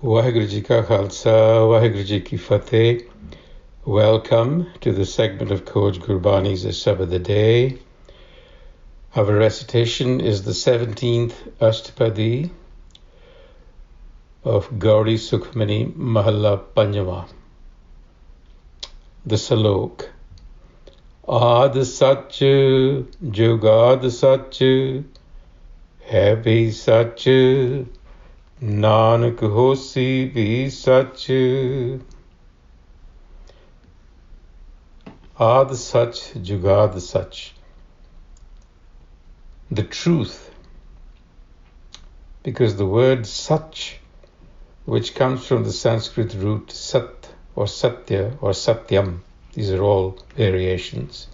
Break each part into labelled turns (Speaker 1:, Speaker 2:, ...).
Speaker 1: Waheguru Ji Ka Khalsa, Waheguru Ji Ki Fateh. Welcome to the segment of Coach Gurbani's a-sabad-a-day. Our recitation is the 17th Ashtapadi of Gauri Sukhmani Mahalla Panjava. The Salok. Aad Sach Jugad Sach, a Sach, Nanak hosi bhi Sach. Aad Sach Jugad Sach. The truth, because the word Sach, which comes from the Sanskrit root Sat or Satya or Satyam, these are all variations,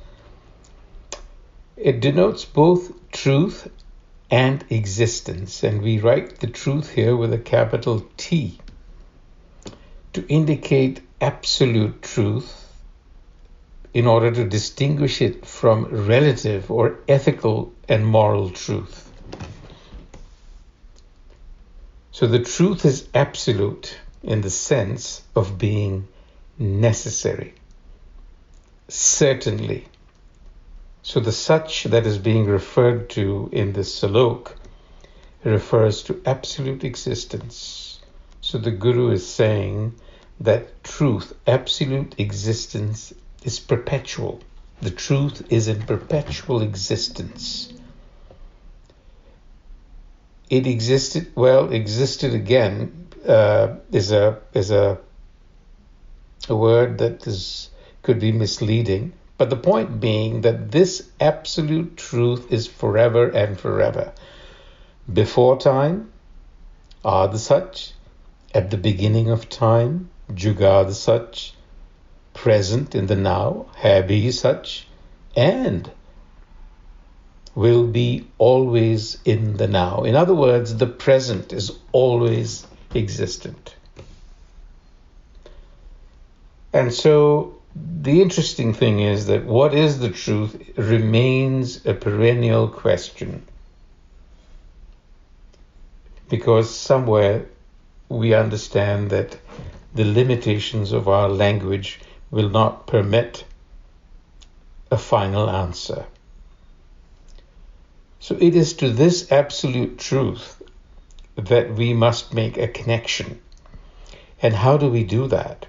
Speaker 1: it denotes both truth and existence, and we write the truth here with a capital T to indicate absolute truth in order to distinguish it from relative or ethical and moral truth. So the truth is absolute in the sense of being necessary, certainly. So the Sach that is being referred to in this Salok refers to absolute existence. So the Guru is saying that truth, absolute existence, is perpetual. The truth is in perpetual existence. It existed again is a word that could be misleading. But the point being that this absolute truth is forever and forever. Before time, Aad Sach, at the beginning of time, Jugad Sach, present in the now, a Sach, and will be always in the now. In other words, the present is always existent. And so the interesting thing is that what is the truth remains a perennial question, because somewhere we understand that the limitations of our language will not permit a final answer. So it is to this absolute truth that we must make a connection. And how do we do that?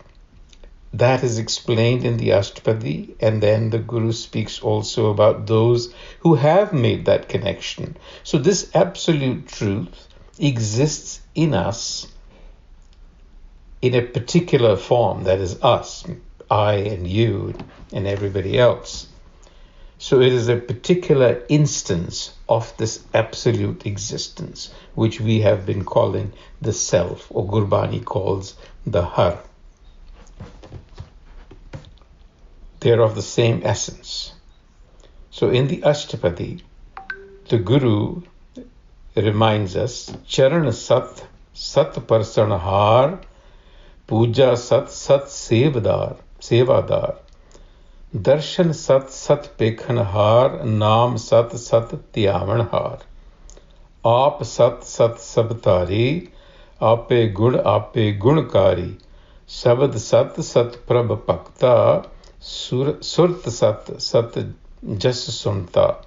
Speaker 1: That is explained in the Ashtapadi, and then the Guru speaks also about those who have made that connection. So this absolute truth exists in us in a particular form, that is us, I and you and everybody else. So it is a particular instance of this absolute existence, which we have been calling the self, or Gurbani calls the Har. They are of the same essence. So in the Ashtapadi, the Guru reminds us, Charan Sat, Sat Parsanhar, Puja Sat, Sat Sevadar, Darshan Sat, Sat Pekhanhar, Naam Sat, Sat Tyavanhar, Aap Sat, Sat Sabtari, Ape Gunkari, Sabad Sat, Sat Prabh Pakta, Surt Sat, Sat Jas Sunta,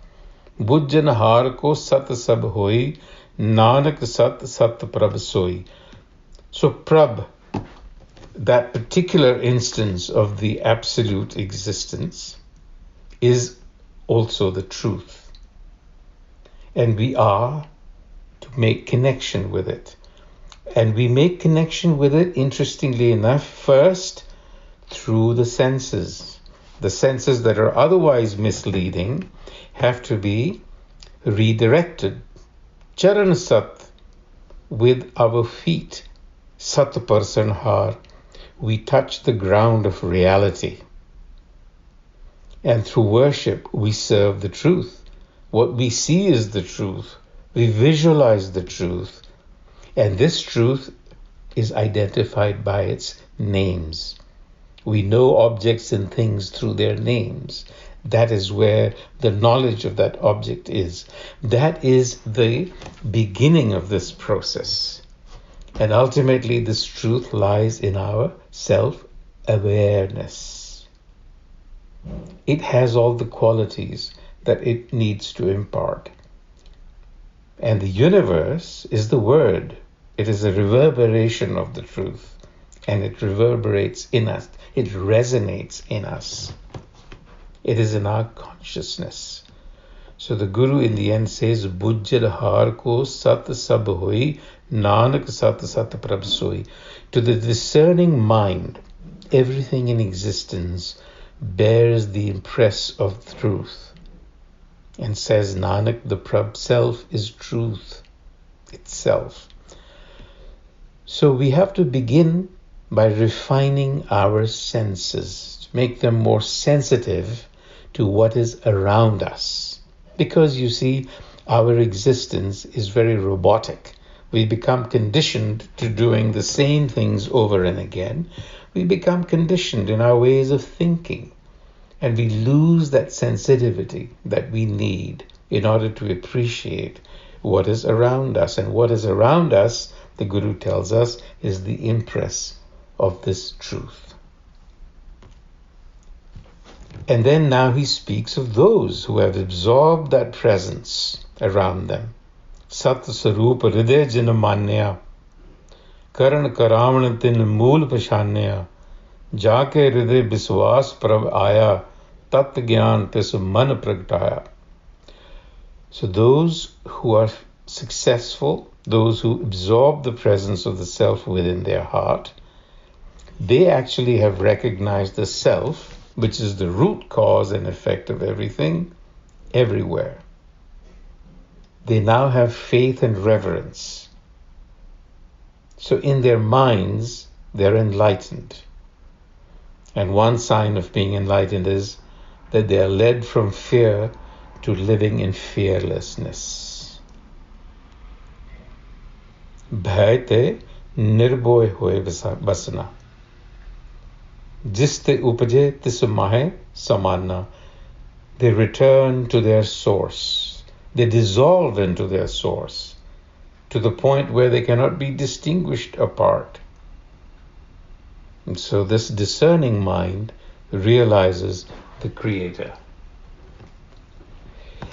Speaker 1: Bujjan Har Ko Sat Sab Hoi, Nanak Sat, Sat Prabh Soi. So Prabh, that particular instance of the absolute existence, is also the truth. And we are to make connection with it. And we make connection with it, interestingly enough, first through the senses. The senses that are otherwise misleading have to be redirected. Charan Sat, with our feet, Sat Parsanhar, we touch the ground of reality. And through worship, we serve the truth. What we see is the truth. We visualize the truth. And this truth is identified by its names. We know objects and things through their names. That is where the knowledge of that object is. That is the beginning of this process. And ultimately, this truth lies in our self-awareness. It has all the qualities that it needs to impart. And the universe is the word. It is a reverberation of the truth. And it reverberates in us. It resonates in us. It is in our consciousness. So the Guru in the end says, Bujjal har ko sat sab hoi, Nanak sat sat prabh soi. To the discerning mind, everything in existence bears the impress of truth. And says Nanak, the Prabh self is truth itself. So we have to begin by refining our senses, to make them more sensitive to what is around us. Because you see, our existence is very robotic. We become conditioned to doing the same things over and again. We become conditioned in our ways of thinking. And we lose that sensitivity that we need in order to appreciate what is around us. And what is around us, the Guru tells us, is the impress of this truth. And then now he speaks of those who have absorbed that presence around them. Sat Sarup Hriday Jin Manya, Karan Karavan Tin Mool Pashanya, Jaake Hriday Biswas Prabh Aya, Tat Gyan Tis Man Pragtaya. So those who are successful, those who absorb the presence of the self within their heart, they actually have recognized the self, which is the root cause and effect of everything, everywhere. They now have faith and reverence. So in their minds, they're enlightened. And one sign of being enlightened is that they are led from fear to living in fearlessness. Bhai te nirboy hoye basana. Jiste upaje tis mahe samanna. They return to their source. They dissolve into their source to the point where they cannot be distinguished apart. And so this discerning mind realizes the Creator.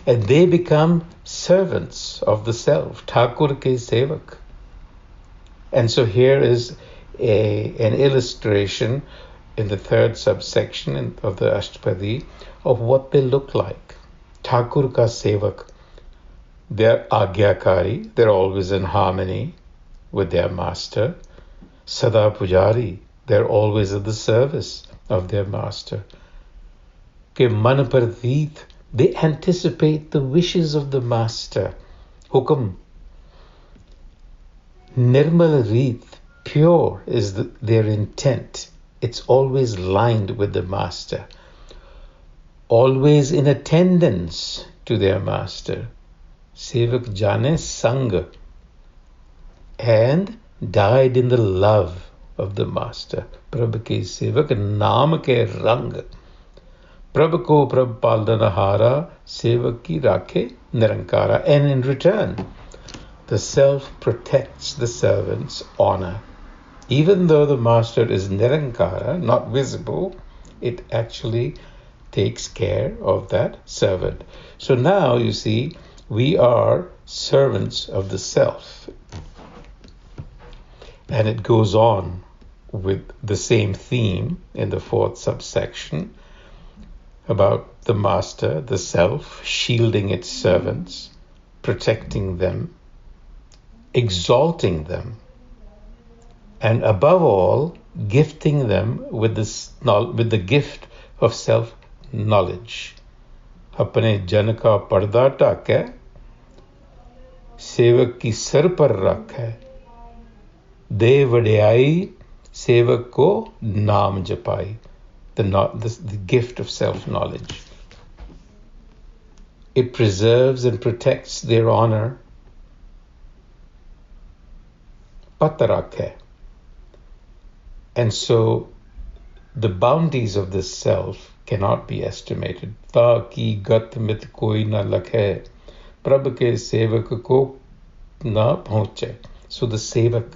Speaker 1: And they become servants of the self, Thakur ke sevak. And so here is an illustration in the third subsection of the Ashtapadi of what they look like. Thakur ka sevak. They're agyakari, they're always in harmony with their master. Sada pujari, they're always at the service of their master. Ke man pardeet, they anticipate the wishes of the master. Hukum. Nirmal reet, pure is their intent. It's always lined with the master. Always in attendance to their master. Sevak jane sang, and died in the love of the master. Prabh ke sevak naam ke rang. Prabh ko prabh paldanahara, sevak ki rakhe nirankara. And in return, the self protects the servant's honor. Even though the master is nirankara, not visible, it actually takes care of that servant. So now you see, we are servants of the self. And it goes on with the same theme in the fourth subsection about the master, the self, shielding its servants, protecting them, exalting them, and above all, gifting them with the gift of self-knowledge. Apne jan ka parda tak sevak ki sar par rakhe, de vadiyai sevak ko naam japai. The gift of self-knowledge. It preserves and protects their honor. Patarakhe. And so the bounties of this self cannot be estimated. Ta ki gat mit koi na lakhe, prabh ke sevak ko na pahunche. So the sevak,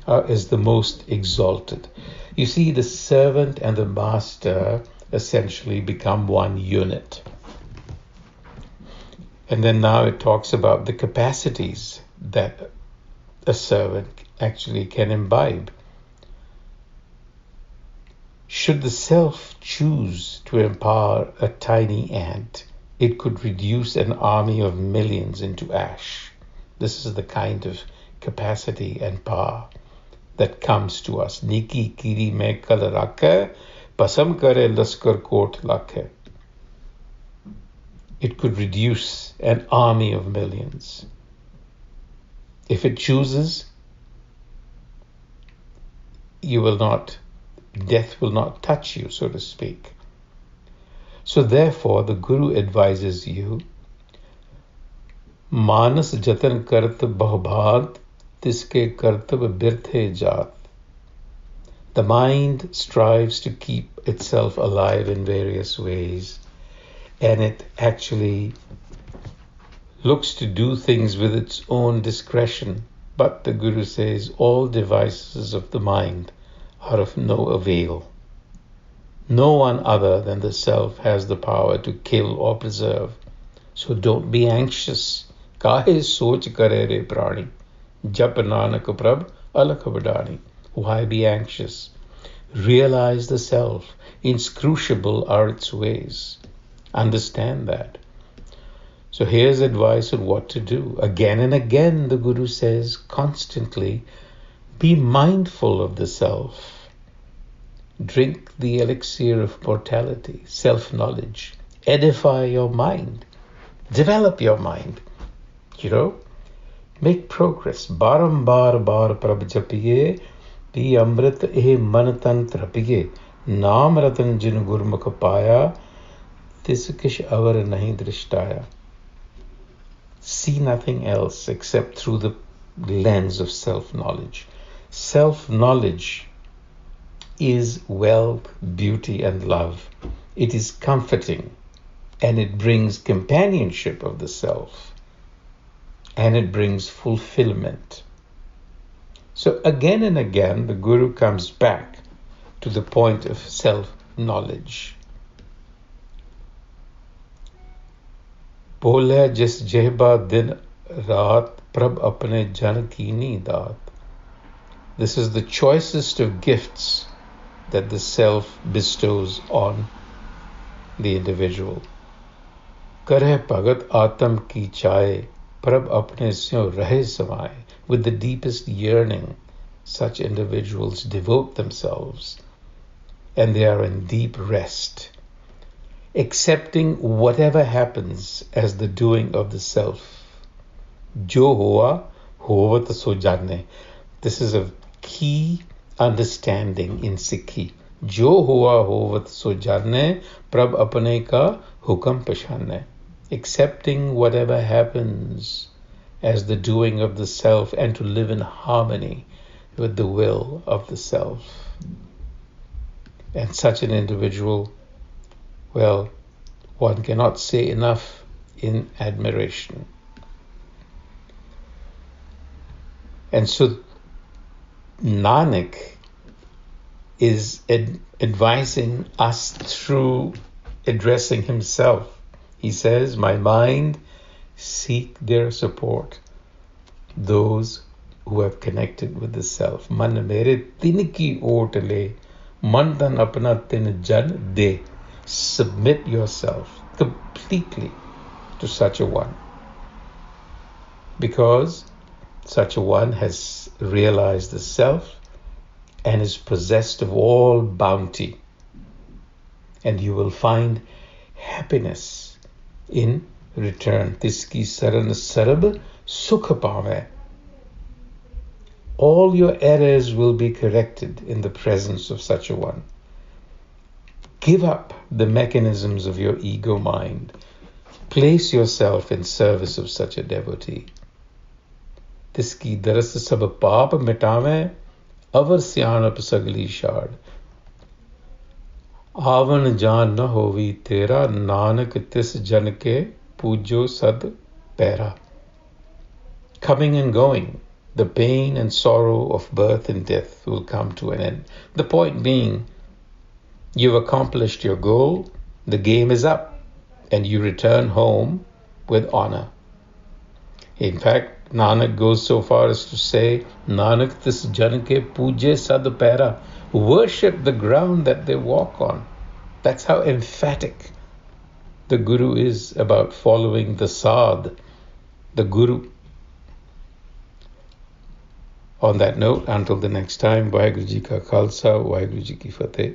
Speaker 1: is the most exalted. You see, the servant and the master essentially become one unit. And then now it talks about the capacities that a servant actually can imbibe. Should the self choose to empower a tiny ant, it could reduce an army of millions into ash. This is the kind of capacity and power that comes to us. Niki kiri mein kal rakhe, pasam kare laskar kot lakhe. It could reduce an army of millions. If it chooses, death will not touch you, so to speak. So therefore, the Guru advises you, Manas jatan kart bahbhat, tiske kartab birthe jat. The mind strives to keep itself alive in various ways, and it actually looks to do things with its own discretion. But the Guru says all devices of the mind are of no avail. No one other than the self has the power to kill or preserve. So don't be anxious. Kahe soch kare re prani, jap nanak prabh alakh vadani. Why be anxious? Realize the self. Inscrutable are its ways. Understand that. So here's advice on what to do. Again and again, the Guru says constantly, be mindful of the self. Drink the elixir of mortality, self-knowledge. Edify your mind. Develop your mind. Make progress. Barambar bar prabh japiye, pi amrit eh man tan trapiye, naam ratan jin gurmukh paya, tis kish avar nahi drishtaya. See nothing else except through the lens of self-knowledge. Self-knowledge is wealth, beauty, and love. It is comforting, and it brings companionship of the self, and it brings fulfillment. So again and again, the Guru comes back to the point of self-knowledge. Bole jis jehba din raat, prab apne jan kini daat. This is the choicest of gifts that the self bestows on the individual. Kareh bhagat atam ki chaye, prab apne syo rahe samaye. With the deepest yearning, such individuals devote themselves, and they are in deep rest, accepting whatever happens as the doing of the self. Jo hua, hovat so janne. This is a key understanding in Sikhi. Jo hua hovat so janne, prab apne ka hukam pashanne. Accepting whatever happens as the doing of the self, and to live in harmony with the will of the self. And such an individual, well, one cannot say enough in admiration. And so Nanak is advising us through addressing himself. He says, my mind, seek their support, those who have connected with the self. Man mere tin ki ot le, man tan apna tin jan de. Submit yourself completely to such a one, because such a one has realized the self and is possessed of all bounty, and you will find happiness in return. Tiski saran sarab sukha pave. All your errors will be corrected in the presence of such a one. Give up the mechanisms of your ego mind. Place yourself in service of such a devotee. Tiski daras sab paap mitave, avar syanap sagli shad. Avan jaan na hovi tera, nanak tis jan ke pujo sad pera. Coming and going, the pain and sorrow of birth and death will come to an end. The point being, you've accomplished your goal, the game is up, and you return home with honor. In fact, Nanak goes so far as to say, Nanak tis jan ke pooje sad paira, worship the ground that they walk on. That's how emphatic the Guru is about following the Saad, the Guru. On that note, until the next time, Vaheguru Ji Ka Khalsa, Vaheguru Ji Ki Fateh.